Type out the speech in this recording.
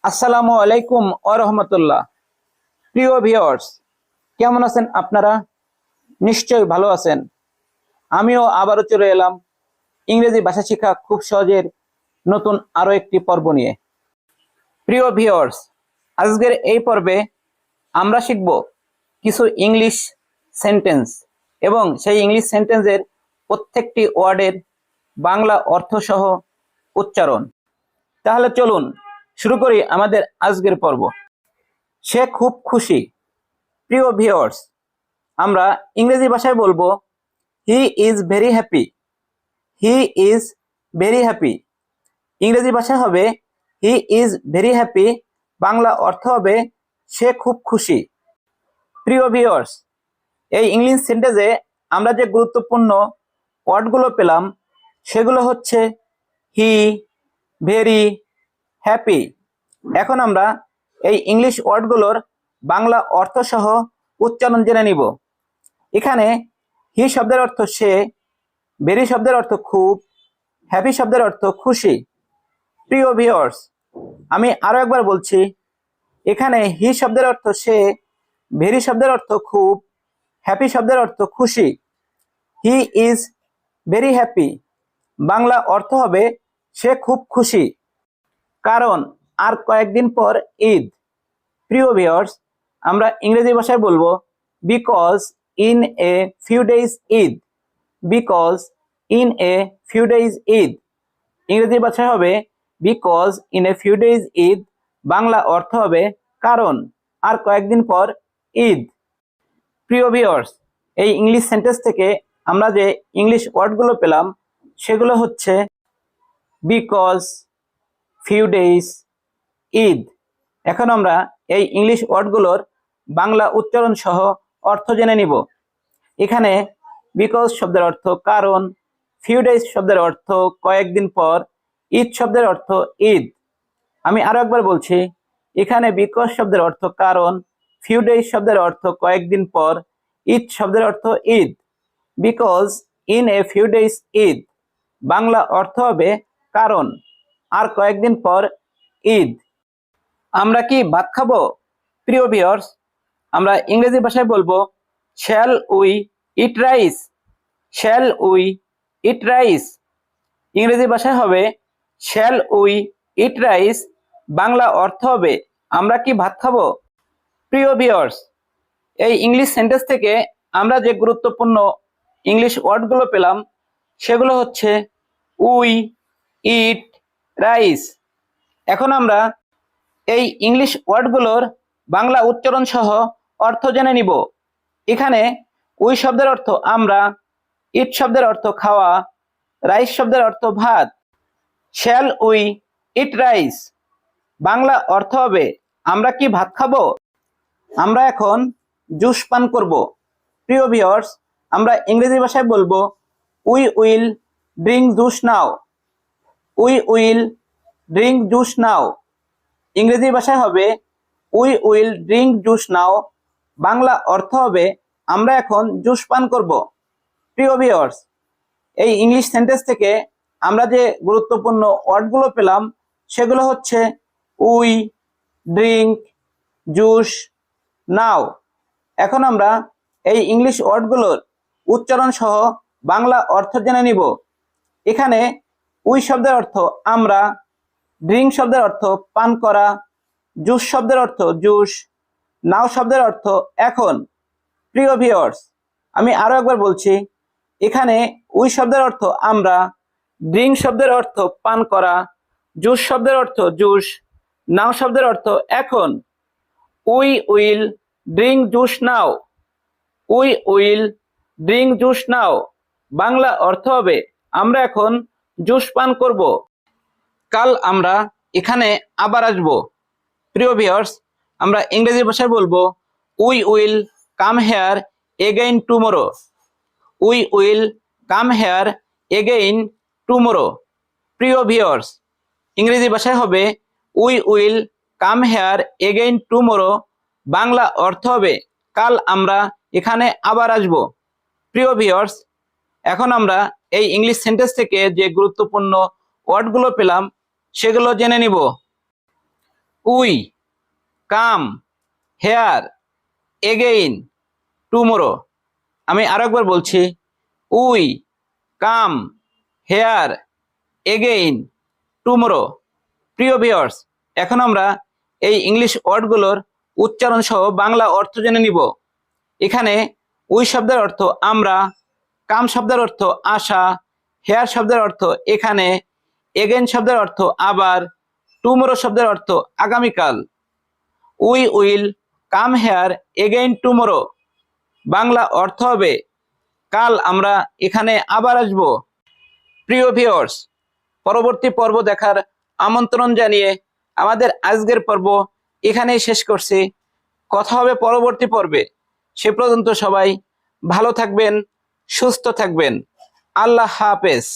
আসসালামু আলাইকুম ওয়া রাহমাতুল্লাহ। প্রিয় ভিউয়ার্স, কেমন আছেন আপনারা? নিশ্চয়ই ভালো আছেন। আমিও আবারও চলে এলাম ইংরেজি ভাষা শেখা খুব সহজের নতুন আরো একটি পর্ব নিয়ে। প্রিয় ভিউয়ার্স, আজকের এই পর্বে আমরা শিখব কিছু ইংলিশ সেন্টেন্স এবং সেই ইংলিশ সেন্টেন্সের প্রত্যেকটি ওয়ার্ডের বাংলা অর্থ সহ উচ্চারণ। তাহলে চলুন শুরু করি আমাদের আজকের পর্ব। সে খুব খুশি। প্রিয় ভিউয়ার্স, আমরা ইংরেজি ভাষায় বলবো he is very happy. He is very happy. ইংরেজি ভাষায় হবে he is very happy. Bangla অর্থ হবে সে খুব খুশি। প্রিয় ভিউয়ার্স, এই ইংলিশ সেন্টেন্সে আমরা যে গুরুত্বপূর্ণ ওয়ার্ডগুলো পেলাম সেগুলো হচ্ছে হি, ভেরি, হ্যাপি। এখন আমরা এই ইংলিশ ওয়ার্ডগুলোর বাংলা অর্থ সহ উচ্চারণ জেনে নিব। এখানে হি শব্দের অর্থ সে, ভেরি শব্দের অর্থ খুব, হ্যাপি শব্দের অর্থ খুশি। প্রিয় ভিউয়ার্স, আমি আরো একবার বলছি, এখানে হি শব্দের অর্থ সে, ভেরি শব্দের অর্থ খুব, হ্যাপি শব্দের অর্থ খুশি। He is very happy. Bangla অর্থ হবে সে খুব খুশি। কারণ আর কয়েকদিন পর ঈদ। প্রিয় ভিউয়ার্স, আমরা ইংরেজি ভাষায় বলবো because in a few days Eid. Because in a few days Eid. ইংরেজি ভাষায় হবে because in a few days Eid. Bangla অর্থ হবে কারণ আর কয়েকদিন পর ঈদ। প্রিয় ভিউয়ার্স, এই ইংলিশ সেন্টেন্স থেকে আমরা যে ইংলিশ ওয়ার্ডগুলো পেলাম সেগুলো হচ্ছে বিকজ, ফিউ ডেজ, ঈদ। এখন আমরা এই ইংলিশ ওয়ার্ডগুলোর বাংলা উচ্চারণ সহ অর্থ জেনে নিব। এখানে বিকজ শব্দের অর্থ কারণ, ফিউ ডেজ শব্দের অর্থ কয়েকদিন পর, ঈদ শব্দের অর্থ ঈদ। আমি আরো একবার বলছি, এখানে বিকজ শব্দের অর্থ কারণ, ফিউ ডেজ শব্দের অর্থ কয়েকদিন পর, ঈদ শব্দের অর্থ Eid. Because in a few days Eid. Bangla অর্থ হবে কারণ আর কয়েকদিন পর ঈদ। আমরা কি ভাত খাবো? প্রিয় ভিউয়ার্স, আমরা ইংরেজি ভাষায় বলবো shall we eat rice. Shall we eat rice. ইংরেজি ভাষায় হবে shall we eat rice. Bangla অর্থ হবে আমরা কি ভাত খাবো? প্রিয় ভিউয়ার্স, এই ইংলিশ সেন্টেন্স থেকে আমরা যে গুরুত্বপূর্ণ ইংলিশ ওয়ার্ডগুলো পেলাম সেগুলো হচ্ছে উই, ইট, রাইস। এখন আমরা এই ইংলিশ ওয়ার্ডগুলোর বাংলা উচ্চারণ সহ অর্থ জেনে নিব। এখানে উই শব্দের অর্থ আমরা, ইট শব্দের অর্থ খাওয়া, রাইস শব্দের অর্থ ভাত। Shall we eat rice. Bangla অর্থ হবে আমরা কি ভাত খাবো? আমরা এখন জুস পান করব। প্রিয় ভিউয়ার্স, আমরা ইংরেজি ভাষায় বলবো we will drink juice now. We will drink juice now. ইংরেজি ভাষায় হবে we will drink juice now. Bangla অর্থ হবে আমরা এখন জুস পান করব। প্রিয় ভিউয়ার্স, এই ইংলিশ সেন্টেন্স থেকে আমরা যে গুরুত্বপূর্ণ ওয়ার্ডগুলো পেলাম সেগুলো হচ্ছে উই, ড্রিঙ্ক, জুস, নাও। এখন আমরা এই ইংলিশ ওয়ার্ডগুলোর উচ্চারণ সহ বাংলা অর্থ জেনে নিব। এখানে উই শব্দের অর্থ আমরা, ড্রিঙ্ক শব্দের অর্থ পান করা, জুস শব্দের অর্থ জুস, নাও শব্দের অর্থ এখন। প্রিয় ভিউয়ার্স, আমি আরো একবার বলছি, এখানে উই শব্দের অর্থ আমরা, ড্রিঙ্ক শব্দের অর্থ পান করা, জুস শব্দের অর্থ জুস, নাও শব্দের অর্থ এখন। We will drink juice now. We will drink juice now. Bangla অর্থ হবে আমরা এখন জুস পান করব। কাল আমরা এখানে আবার আসব। প্রিয় ভিউয়ার্স, আমরা ইংরেজি ভাষায় বলবো we will come here again tomorrow. We will come here again tomorrow. প্রিয় ভিউয়ার্স, ইংরেজি ভাষায় হবে we will come here again tomorrow. Bangla অর্থ হবে কাল আমরা এখানে আবার আসব। প্রিয় ভিউয়ার্স, এখন আমরা এই ইংলিশ সেন্টেন্স থেকে যে গুরুত্বপূর্ণ ওয়ার্ডগুলো পেলাম সেগুলো জেনে নিব। We come here again tomorrow. আমি আরেকবার বলছি, we come here again tomorrow. প্রিয় ভিউয়ার্স, এখন আমরা এই ইংলিশ ওয়ার্ডগুলোর উচ্চারণ সহ বাংলা অর্থ জেনে নিব। এখানে উই শব্দের অর্থ আমরা, কাম শব্দের অর্থ আশা, হেয়ার শব্দের অর্থ এখানে, এগেইন শব্দের অর্থ আবার, টুমোরো শব্দের অর্থ আগামীকাল। We will come here again tomorrow, Bangla অর্থ হবে কাল আমরা এখানে আবার আসব। প্রিয় ভিউয়ার্স, পরবর্তী পর্ব দেখার আমন্ত্রণ জানিয়ে আমাদের আজকের পর্ব এখানেই শেষ করছি। কথা হবে পরবর্তী পর্বে। সে পর্যন্ত সবাই ভালো থাকবেন, সুস্থ থাকবেন। আল্লাহ হাফেজ।